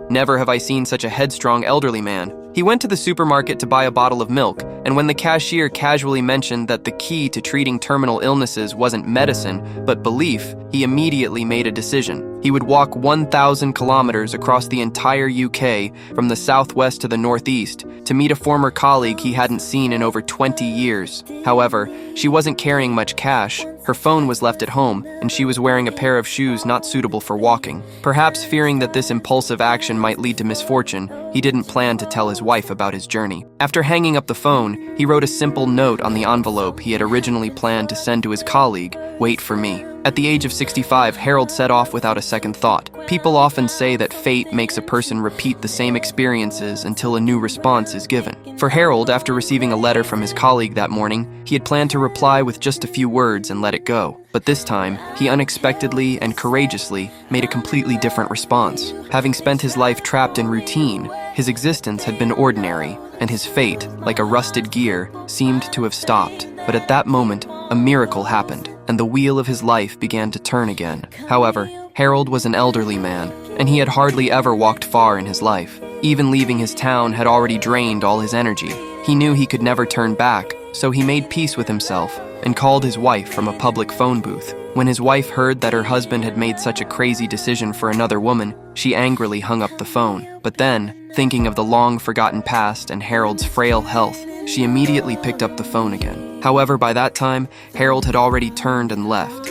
Never have I seen such a headstrong elderly man. He went to the supermarket to buy a bottle of milk, and when the cashier casually mentioned that the key to treating terminal illnesses wasn't medicine, but belief, he immediately made a decision. He would walk 1,000 kilometers across the entire UK, from the southwest to the northeast, to meet a former colleague he hadn't seen in over 20 years. However, she wasn't carrying much cash. Her phone was left at home, and she was wearing a pair of shoes not suitable for walking. Perhaps fearing that this impulsive action might lead to misfortune, he didn't plan to tell his wife about his journey. After hanging up the phone, he wrote a simple note on the envelope he had originally planned to send to his colleague, "Wait for me." At the age of 65, Harold set off without a second thought. People often say that fate makes a person repeat the same experiences until a new response is given. For Harold, after receiving a letter from his colleague that morning, he had planned to reply with just a few words and let it go. But this time, he unexpectedly and courageously made a completely different response. Having spent his life trapped in routine, his existence had been ordinary, and his fate, like a rusted gear, seemed to have stopped. But at that moment, a miracle happened, and the wheel of his life began to turn again. However, Harold was an elderly man, and he had hardly ever walked far in his life. Even leaving his town had already drained all his energy. He knew he could never turn back, so he made peace with himself and called his wife from a public phone booth. When his wife heard that her husband had made such a crazy decision for another woman, she angrily hung up the phone. But then, thinking of the long-forgotten past and Harold's frail health, she immediately picked up the phone again. However, by that time, Harold had already turned and left.